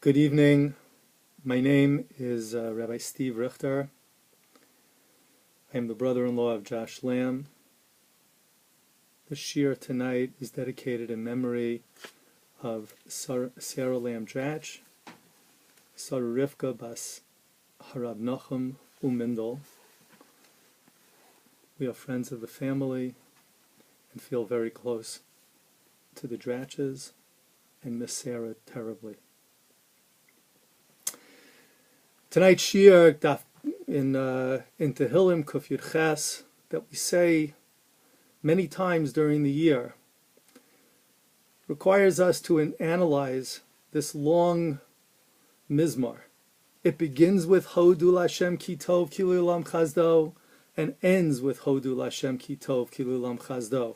Good evening. My name is Rabbi Steve Richter. I am the brother-in-law of Josh Lamb. The shiur tonight is dedicated in memory of Sarah Lamb Dratch, Sarah Rivka Bas Harab Nachum Umindel. We are friends of the family and feel very close to the Dratches and miss Sarah terribly. Tonight's shiur in Tehillim Kuf Yud Ches that we say many times during the year requires us to analyze this long mizmar. It begins with Hodu L'Hashem Ki Tov Ki L'Olam Chazdo and ends with Hodu L'Hashem Ki Tov Ki L'Olam Chazdo.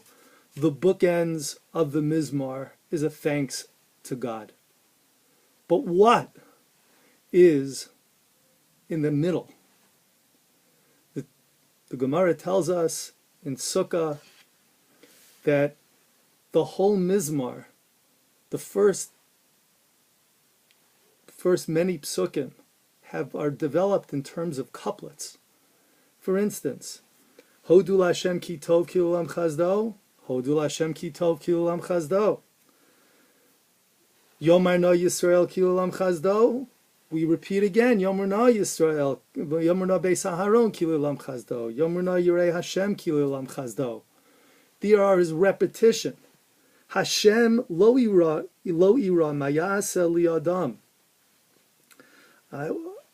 The bookends of the mizmar is a thanks to God. But what is in the middle? The Gemara tells us in Sukkah that the whole mizmar, the first many psukim, are developed in terms of couplets. For instance, Hodu L'Hashem Ki Tov Ki L'Olam Chazdo, Hodu L'Hashem Ki Tov Ki L'Olam Chazdo. Yomar No Yisrael Ki L'Olam Chazdo. We repeat again, Yomer Na Yisrael, Yomer Na Beis Aharon Ki L'Olam Chazdo, Yomer Na Yirei Hashem Ki L'Olam Chazdo. There is repetition. Hashem lo ira mayaseh li'adam.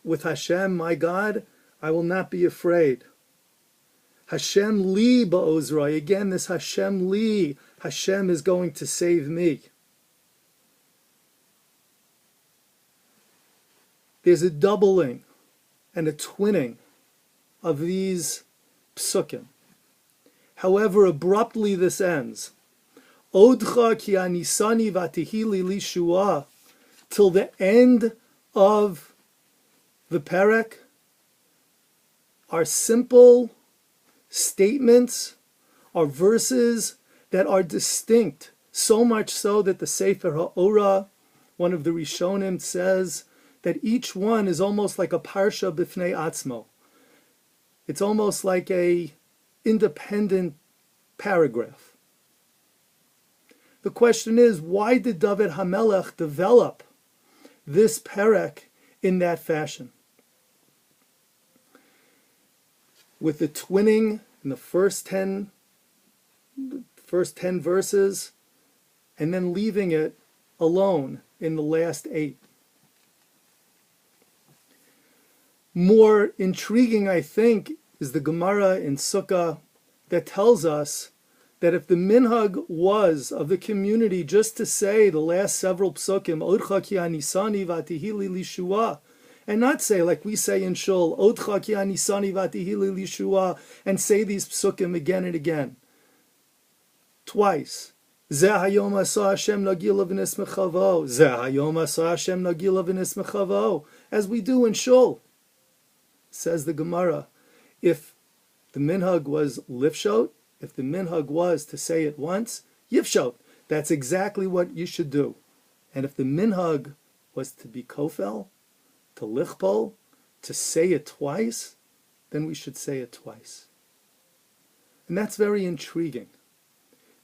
With Hashem, my God, I will not be afraid. Hashem li ba'ozrai. Again, this Hashem li. Hashem is going to save me. There's a doubling and a twinning of these psukim. However, abruptly this ends. Odcha ki anisani vatihili lishua. Till the end of the Perek are simple statements, are verses that are distinct, so much so that the Sefer HaOrah, one of the Rishonim, says that each one is almost like a parsha b'fnei atzmo. It's almost like a independent paragraph. The question is, why did David HaMelech develop this Perek in that fashion? With the twinning in the first 10 verses, and then leaving it alone in the last 8. More intriguing, I think, is the Gemara in Sukkah that tells us that if the minhag was of the community just to say the last several psukim, Odcha ki anisani vatihili lishua, and not say like we say in Shul, Odcha ki anisani vatihili lishua, and say these psukim again and again, twice. Zeh hayom asa Hashem nagila v'nismechavo, Zeh hayom asa Hashem nagila v'nismechavo, as we do in Shul. Says the Gemara, if the minhag was lifshot, if the minhag was to say it once, yifshot, that's exactly what you should do. And if the minhag was to be kofel, to lichpol, to say it twice, then we should say it twice. And that's very intriguing,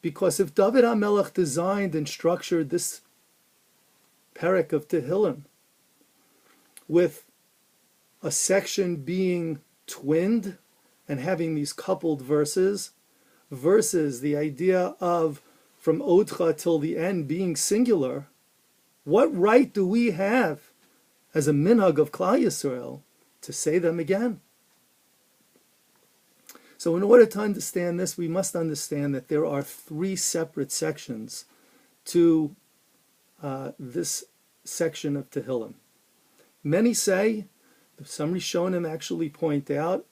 because if David HaMelech designed and structured this Perek of Tehillim with a section being twinned and having these coupled verses, versus the idea of from Odcha till the end being singular, what right do we have as a minhag of Klal Yisrael to say them again? So in order to understand this, we must understand that there are 3 separate sections to this section of Tehillim. Many say, some Rishonim actually point out,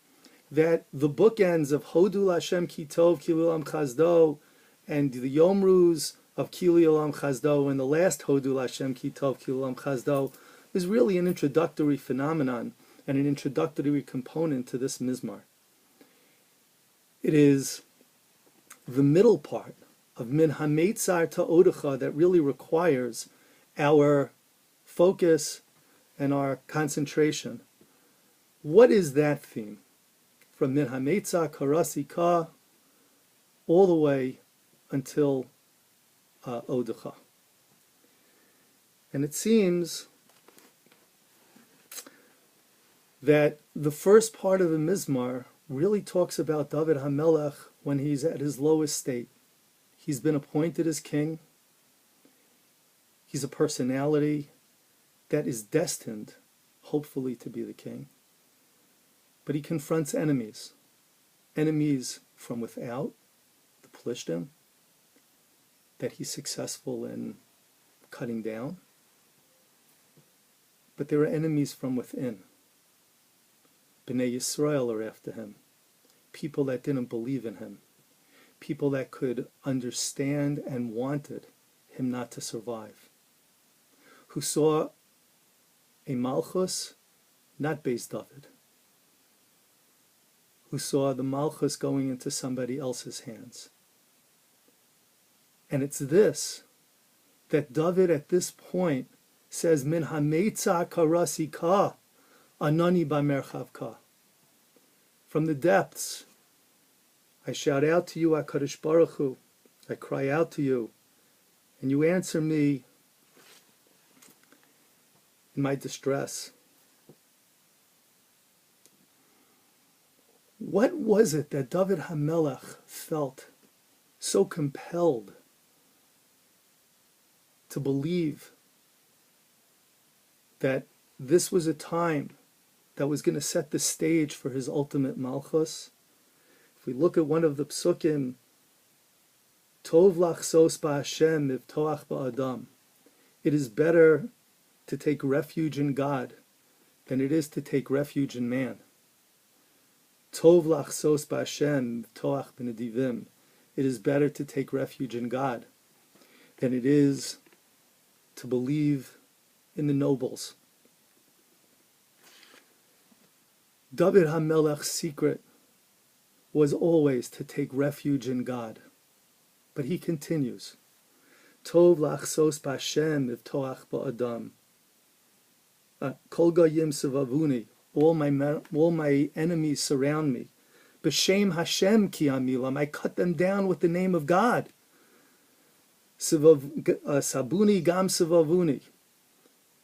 that the bookends of Hodu L'Hashem Ki Tov Ki L'Olam Chazdo and the Yomrus of Ki L'Olam Chazdo and the last Hodu L'Hashem Ki Tov Ki L'Olam Chazdo is really an introductory phenomenon and an introductory component to this mizmar. It is the middle part of Min HaMeitzar Ta'odecha that really requires our focus and our concentration. What is that theme? From Min HaMetzah Karasi Ka all the way until Odecha. And it seems that the first part of the Mizmar really talks about David HaMelech when he's at his lowest state. He's been appointed as king. He's a personality that is destined, hopefully, to be the king. But he confronts enemies. Enemies from without, the Plishtim, that he's successful in cutting down. But there are enemies from within. Bnei Yisrael are after him. People that didn't believe in him. People that could understand and wanted him not to survive. Who saw a Malchus, not Beis David. Who saw the Malchus going into somebody else's hands. And it's this, that David at this point says, Min HaMetzah Karasi Ka, Anani B'merchav Ka. From the depths, I shout out to you, HaKadosh Baruch Hu. I cry out to you, and you answer me in my distress. What was it that David HaMelech felt so compelled to believe that this was a time that was going to set the stage for his ultimate Malchus? If we look at one of the psukim, Tov lachsos ba'Hashem mivtoach ba'adam. It is better to take refuge in God than it is to take refuge in man. Tov lachsos ba'Hashem mivtoach b'nedivim. It is better to take refuge in God than it is to believe in the nobles. David HaMelech's secret was always to take refuge in God. But he continues, Tov lachsos b'Hashem mivtoach ba'adam. Kol goyim sevavuni. All my enemies surround me. B'shem Hashem ki amilam. I cut them down with the name of God. Sabuni gam sevavuni.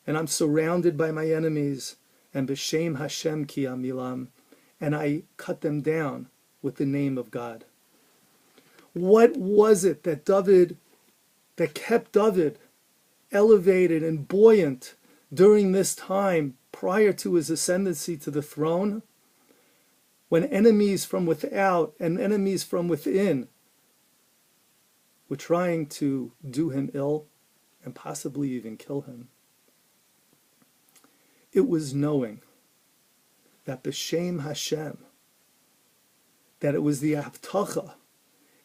And I'm surrounded by my enemies. And b'shem Hashem ki amilam. And I cut them down with the name of God. What was it that kept David elevated and buoyant during this time prior to his ascendancy to the throne? When enemies from without and enemies from within were trying to do him ill and possibly even kill him. It was knowing that b'shem Hashem, that it was the Avtacha,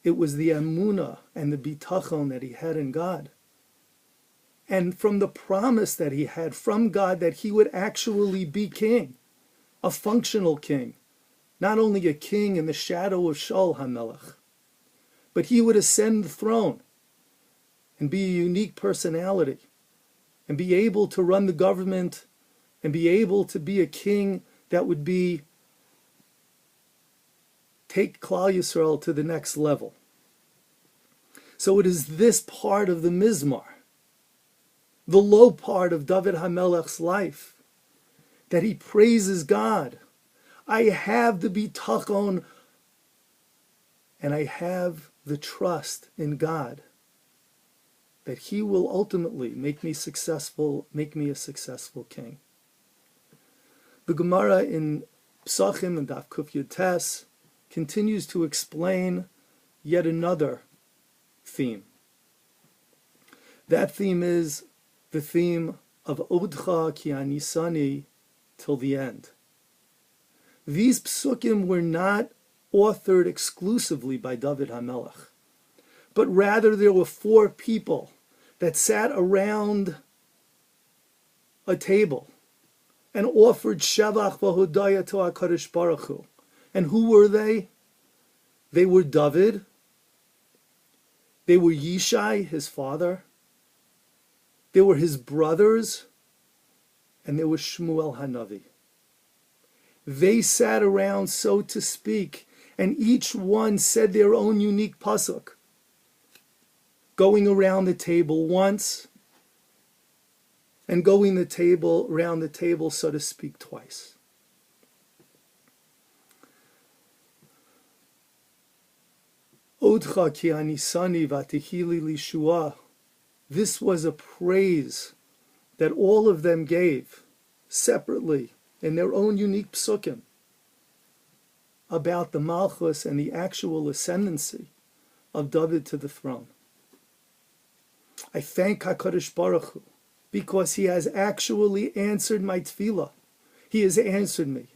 it was the Amunah and the Bitachon that he had in God. And from the promise that he had from God that he would actually be king, a functional king, not only a king in the shadow of Shaul HaMelech, but he would ascend the throne and be a unique personality and be able to run the government and be able to be a king that would take Klal Yisrael to the next level. So it is this part of the Mizmar, the low part of David HaMelech's life, that he praises God. I have the bitachon and I have the trust in God that he will ultimately make me successful, make me a successful king. The Gemara in Psachim and Daf Kuf Yud Tes continues to explain yet another theme. That theme is the theme of Odcha Ki Anisani till the end. These psukim were not authored exclusively by David HaMelech, but rather there were 4 people that sat around a table and offered Shavach v'Hodaya to HaKadosh Baruch Hu. And who were they? They were David, they were Yishai, his father, they were his brothers, and there was Shmuel Hanavi. They sat around, so to speak, and each one said their own unique pasuk, going around the table once and going around the table, so to speak, twice. Odcha ki anisani vatihili lishua. This was a praise that all of them gave separately in their own unique psukim about the malchus and the actual ascendancy of David to the throne. I thank HaKadosh Baruch Hu because he has actually answered my tefillah. He has answered me.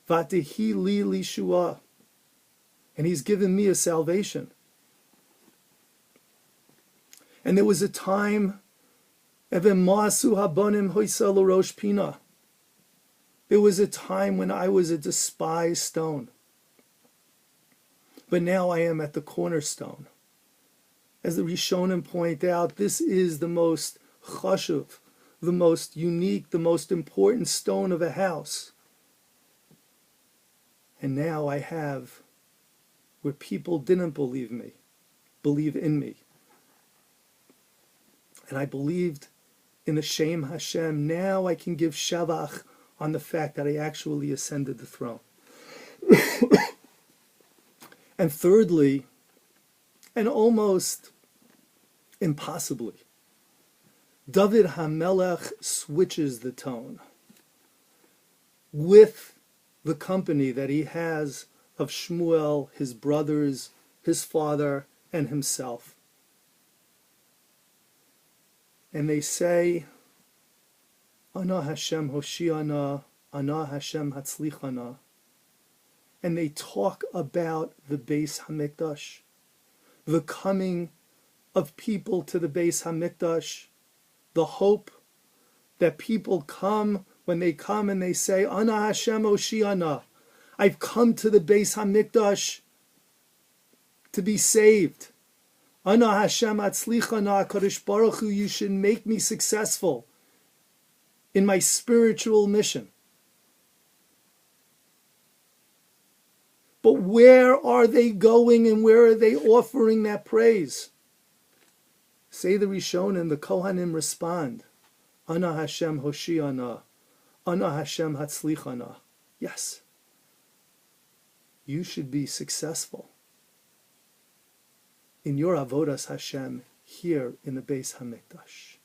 Vatihi li lishua. And he's given me a salvation. And there was a time, Even Ma'asu Habanim Hoisa L'Rosh Pina. There was a time when I was a despised stone. But now I am at the cornerstone. As the Rishonim point out, this is the most chashuv, the most unique, the most important stone of a house. And now I have where people didn't believe in me. And I believed in the Shem Hashem. Now I can give shavach on the fact that I actually ascended the throne. And thirdly, and almost impossibly, David HaMelech switches the tone with the company that he has of Shmuel, his brothers, his father, and himself. And they say, Ana Hashem Hoshiana, Ana Hashem Hatzlichana. And they talk about the Beis HaMikdash, the coming of people to the Beis HaMikdash, the hope that people come, when they come and they say, Ana Hashem Hoshiana, I've come to the Beis HaMikdash to be saved. Ana Hashem Hatzlichana, HaKadosh Baruch Hu, you should make me successful in my spiritual mission. But where are they going and where are they offering that praise? Say the Rishonim, the Kohanim respond, Ana Hashem Hoshiana, Ana Hashem Hatzlichana. Yes, you should be successful in your avodas Hashem here in the Beis HaMikdash.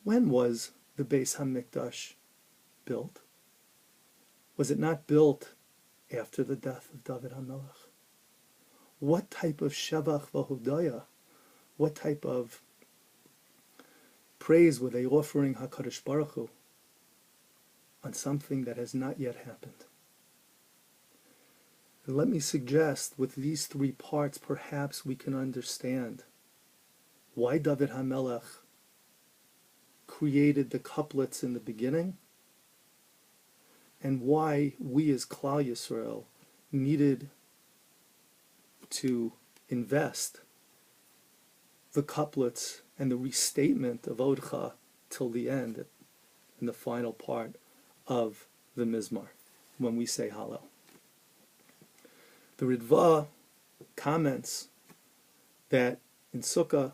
When was the Beis HaMikdash built? Was it not built after the death of David HaMelech? What type of Shavach v'Hodaya, what type of praise were they offering HaKadosh Baruch Hu on something that has not yet happened? And let me suggest, with these three parts, perhaps we can understand why David HaMelech created the couplets in the beginning, and why we as Klal Yisrael needed to invest the couplets and the restatement of Odcha till the end, in the final part of the Mizmar, when we say Hallel. The Ritva comments that in Sukkah,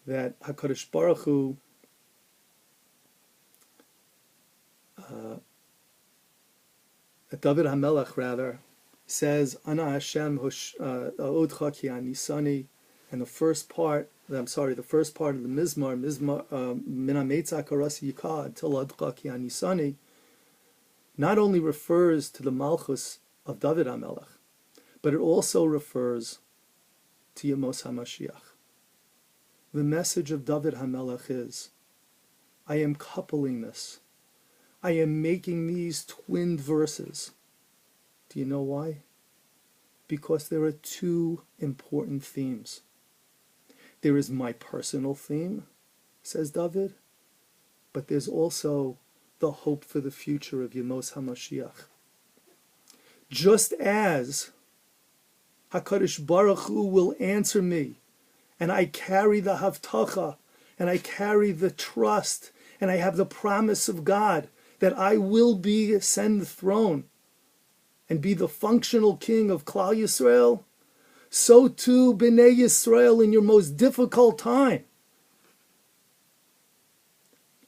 that HaKadosh Baruch Hu that David HaMelech rather says, Ana Hashem Odcha ki anisani, and the first part of the Mizmar, Min HaMeitzah Karasi Yikah Til Odcha ki anisani, not only refers to the Malchus of David HaMelech, but it also refers to Yemos HaMashiach. The message of David HaMelech is, I am coupling this. I am making these twinned verses. Do you know why? Because there are two important themes. There is my personal theme, says David, but there's also the hope for the future of Yemos HaMashiach. Just as HaKadosh Baruch Hu will answer me, and I carry the Havtacha, and I carry the trust, and I have the promise of God that I will ascend the throne and be the functional king of Klal Yisrael, so too B'nai Yisrael in your most difficult time.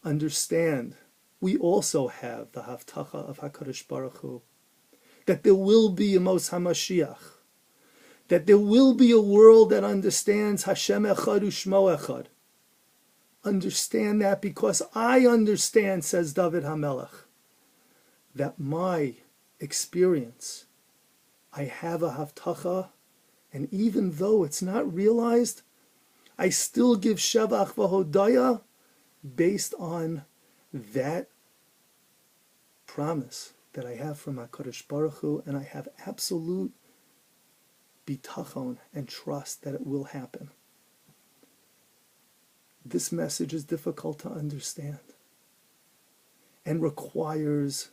Understand, we also have the Haftacha of HaKadosh Baruch Hu, that there will be a Mos HaMashiach, that there will be a world that understands Hashem Echad U'Shmo Echad. Understand that, because I understand, says David HaMelech, that my experience, I have a Haftacha, and even though it's not realized, I still give Shevach V'Hodaya based on that promise that I have from HaKadosh Baruch Hu, and I have absolute bitachon and trust that it will happen. This message is difficult to understand and requires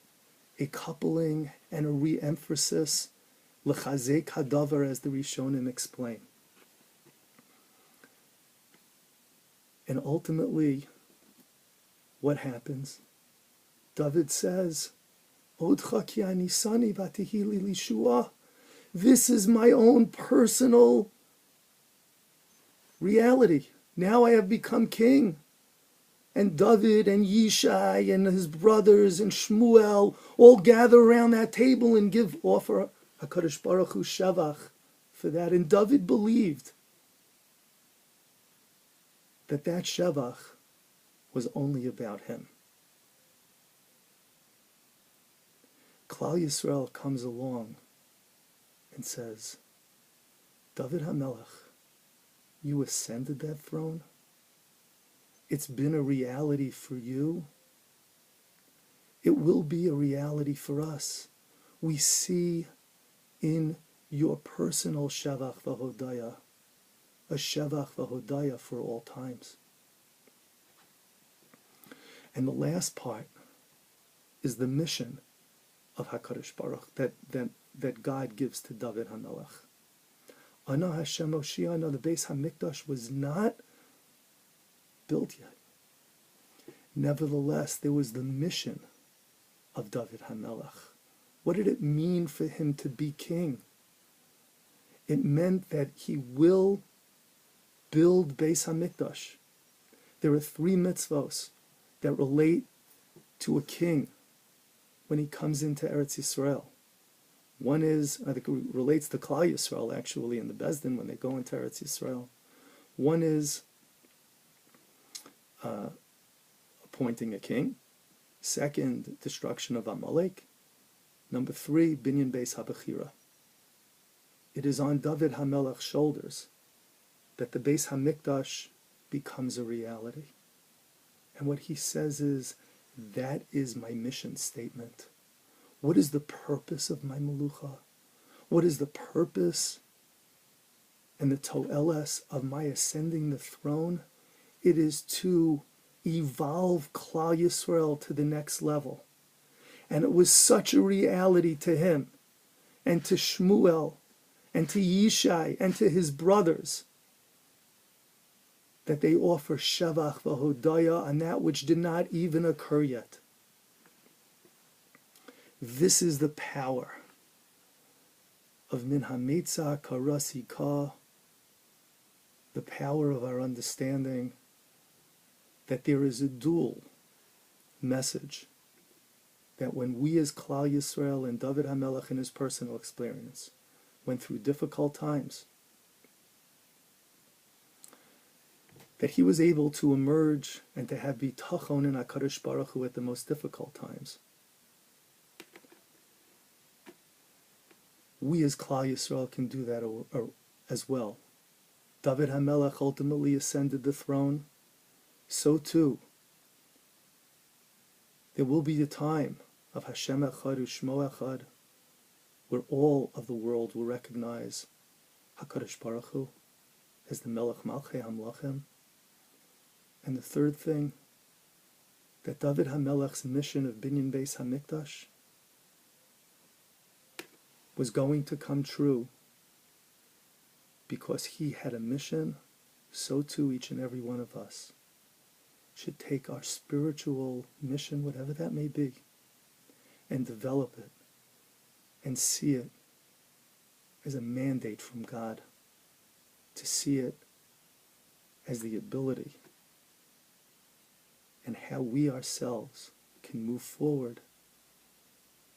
a coupling and a re-emphasis, l'chazek hadavar, as the Rishonim explain. And ultimately, what happens? David says, Odcha ki anisani v'atihi li lishua. This is my own personal reality. Now I have become king. And David and Yishai and his brothers and Shmuel all gather around that table and offer HaKadosh Baruch Hu Shevach for that. And David believed that Shevach was only about him. Klal Yisrael comes along and says, David HaMelech, you ascended that throne. It's been a reality for you. It will be a reality for us. We see in your personal Shevach V'Hodaya, a Shevach V'Hodaya for all times. And the last part is the mission of HaKadosh Baruch that God gives to David HaMelech. Ana Hashem Oshiana, the Beis HaMikdash was not built yet. Nevertheless, there was the mission of David HaMelech. What did it mean for him to be king? It meant that he will build Beis HaMikdash. There are 3 mitzvos that relate to a king when he comes into Eretz Yisrael. One is, I think it relates to Klal Yisrael actually in the Bezdin when they go into Eretz Yisrael. One is appointing a king. Second, destruction of Amalek. Number 3, Binyan Beis HaBechira. It is on David HaMelech's shoulders that the Beis HaMikdash becomes a reality. And what he says is, that is my mission statement. What is the purpose of my melucha? What is the purpose and the to'eles of my ascending the throne? It is to evolve Klal Yisrael to the next level. And it was such a reality to him and to Shmuel and to Yishai and to his brothers that they offer Shevach V'Hodaya on that which did not even occur yet. This is the power of Min HaMetzah Karasika, the power of our understanding that there is a dual message, that when we as Klal Yisrael and David HaMelech in his personal experience went through difficult times, that he was able to emerge and to have bitachon in HaKadosh Baruch Hu at the most difficult times. We as Klal Yisrael can do that as well. David HaMelech ultimately ascended the throne. So too, there will be a time of Hashem Echad U'Shmo Echad where all of the world will recognize HaKadosh Baruch Hu as the Melech Malchei HaMlachim. And the third thing, that David HaMelech's mission of Binyan Beis HaMikdash was going to come true because he had a mission, so too each and every one of us. should take our spiritual mission, whatever that may be, and develop it and see it as a mandate from God, to see it as the ability and how we ourselves can move forward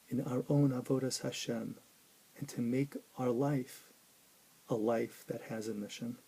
in our own avodas Hashem, and to make our life a life that has a mission.